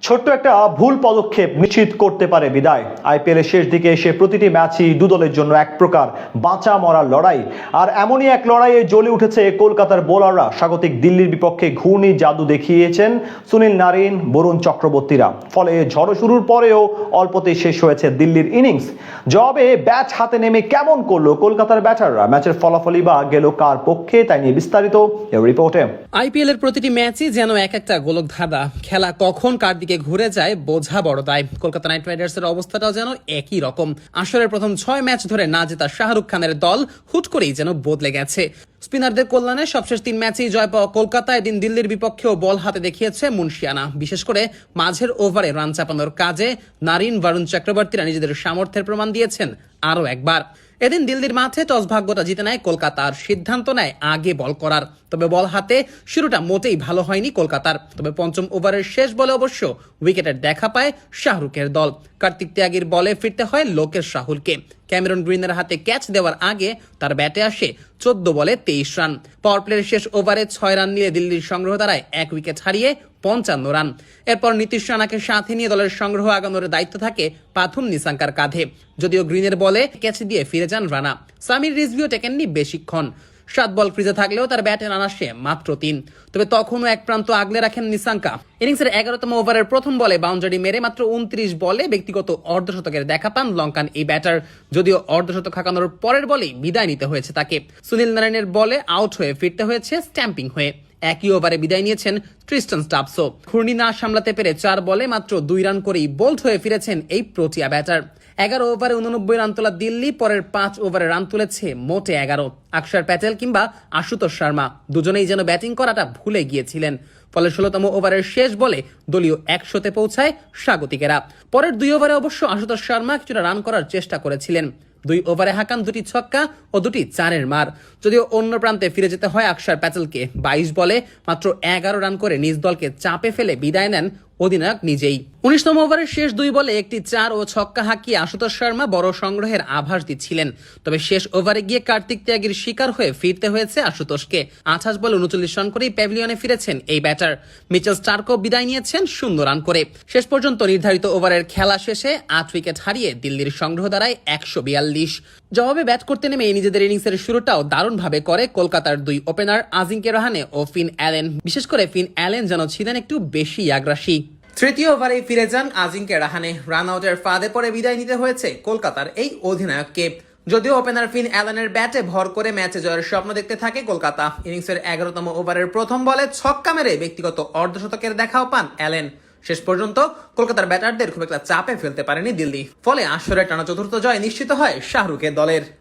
ছোট্ট একটা ভুল পদক্ষেপ নিশ্চিত করতে পারে বিদায়। আইপিএলের শেষ দিকে এসে প্রতিটি ম্যাচই দু দলের জন্য এক প্রকার বাঁচা মরার লড়াই। আর এমনই এক লড়াইয়ে জ্বলে উঠেছে কলকাতার বোলাররা। স্বাগতিক দিল্লির বিপক্ষে ঘূর্ণি জাদু দেখিয়েছেন সুনীল নারিন, বরুণ চক্রবর্তীরা। ফলে ঝড় শুরুর পরেও অল্পতেই শেষ হয়েছে দিল্লির ইনিংস। জবাবে ব্যাট হাতে নেমে কেমন করলো কলকাতার ব্যাটাররা? ম্যাচের ফলাফলই বা গেল কার পক্ষে, তাই নিয়ে বিস্তারিত এই রিপোর্টে। আইপিএল এর প্রতিটি ম্যাচই যেন এক একটা গোলক ধাঁধা। খেলা কখন কার দিকে ঘুরে যায় বোঝা বড় দায়। কলকাতা নাইট রাইডার্সের অবস্থাটাও যেন একই রকম। আসরের প্রথম 6 ম্যাচ ধরে না জেতা শাহরুখ খানের দল হুট করেই যেন বদলে গেছে। স্পিনারদের কল্যাণে সবশেষ 3 ম্যাচেই জয় পাওয়া কলকাতা এদিন দিল্লির বিপক্ষেও বল হাতে দেখিয়েছে মুনশিয়ানা। বিশেষ করে মাঝের ওভারে রান চাপানোর কাজে নারিন, বরুণ চক্রবর্তীরা নিজেদের সামর্থ্যের প্রমাণ দিয়েছেন আরও একবার। এদিন দিল্লির মাঠে টস ভাগ্যটা জিতে নেয় কলকাতার, সিদ্ধান্ত নেয় আগে বল করার। তবে বল হাতে শুরুটা মোটেই ভালো হয়নি কলকাতার। তবে পঞ্চম ওভারের শেষ বলে অবশ্য উইকেটের দেখা পায় শাহরুখের দল। কার্তিক ত্যাগীর বলে ফিরতে হয় লোকেশ রাহুলকে। ক্যামেরন গ্রিনের হাতে ক্যাচ দেওয়ার আগে তার ব্যাটে আসে 14 বলে 23 রান। পাওয়ার প্লের শেষ ওভারে 6 রান নিয়ে দিল্লির সংগ্রহ দাঁড়ায় 1 উইকেট হারিয়ে 55 রান। এরপর নীতিশ রানাকে সাথে নিয়ে দলের সংগ্রহ আগানোর দায়িত্ব থাকে পাথুম নিসাঙ্কার কাঁধে। যদিও গ্রিনের বলে ক্যাচ দিয়ে ফিরে যান রানা। সামির রিজভিও টেকেননি বেশিক্ষণ। 7 বল ক্রিজে থাকলেও তার ব্যাটে রান আসে মাত্র 3। তবে তখনও এক প্রান্ত আগলে রাখেন নিসাঙ্কা। ইনিংসের 11তম ওভারের প্রথম বলে বাউন্ডারি মেরে মাত্র 29 বলে ব্যক্তিগত অর্ধশতকের দেখা পান লঙ্কান এই ব্যাটার। যদিও অর্ধশতক হাঁকানোর পরের বলেই বিদায় নিতে হয়েছে তাকে। সুনীল নারায়ণের বলে আউট হয়ে ফিরতে হয়েছে স্ট্যাম্পিং হয়ে। একই ওভারে বিদায় নিয়েছেন ট্রিস্টন স্টাবসো। ঘূর্ণি না সামলাতে পেরে 4 বলে মাত্র 2 রান করেই বোল্ড হয়ে ফিরেছেন এই প্রোটিয়া ব্যাটার। 11 ওভারে 89 রান তোলা দিল্লি পরের 5 ওভারে রান তুলেছে মোটে 11। অক্ষর প্যাটেল কিংবা আশুতোষ শর্মা দুজনেই যেন ব্যাটিং করাটা ভুলে গিয়েছিলেন। ফলে 16তম ওভারের শেষ বলে দলীয় 100-তে পৌঁছায় স্বাগতিকেরা। পরের 2 ওভারে অবশ্য আশুতোষ শর্মা কিছুটা রান করার চেষ্টা করেছিলেন। 2 ওভারে হাঁকান 2টি ছক্কা ও 2টি 4-এর মার। যদিও অন্য প্রান্তে ফিরে যেতে হয় অক্ষর প্যাটেলকে। 22 বলে মাত্র 11 রান করে নিজ দলকে চাপে ফেলে বিদায় নেন অধিনায়ক নিজেই। 19তম ওভারের শেষ 2 বলে একটি 4 ও ছক্কা হাঁকিয়ে আশুতোষ শর্মা বড় সংগ্রহের আভাস দিচ্ছিলেন। তবে শেষ ওভারে গিয়ে কার্তিক ত্যাগীর শিকার হয়ে ফিরতে হয়েছে আশুতোষকে। 28 বলে 39 রান করেই প্যাভিলিয়নে ফিরেছেন এই ব্যাটার। মিচেল স্টার্কও বিদায় নিয়েছেন 0 রান করে। শেষ পর্যন্ত নির্ধারিত ওভারের খেলা শেষে 8 উইকেট হারিয়ে দিল্লির সংগ্রহ দাঁড়ায় 142। জবাবে ব্যাট করতে নেমে নিজেদের ইনিংসের শুরুটাও দারুণভাবে করে কলকাতার 2 ওপেনার আজিঙ্কে রাহানে ও ফিন অ্যালেন। বিশেষ করে ফিন অ্যালেন যেন ছিলেন একটু বেশি আগ্রাসী। তৃতীয় ওভারে ফিরে যান আজিঙ্কে রাহানে। রান আউটের ফাঁদে পরে বিদায় নিতে হয়েছে কলকাতার এই অধিনায়ককে। যদিও ওপেনার ফিন অ্যালেনের ব্যাটে ভর করে ম্যাচে জয়ের স্বপ্ন দেখতে থাকে কলকাতা। ইনিংসের 11তম ওভারের প্রথম বলে ছক্কা মেরে ব্যক্তিগত অর্ধশতকের দেখাও পান অ্যালেন। শেষ পর্যন্ত কলকাতার ব্যাটারদের খুব একটা চাপে ফেলতে পারেনি দিল্লি। ফলে আসরে টানা চতুর্থ জয় নিশ্চিত হয় শাহরুখের দলের।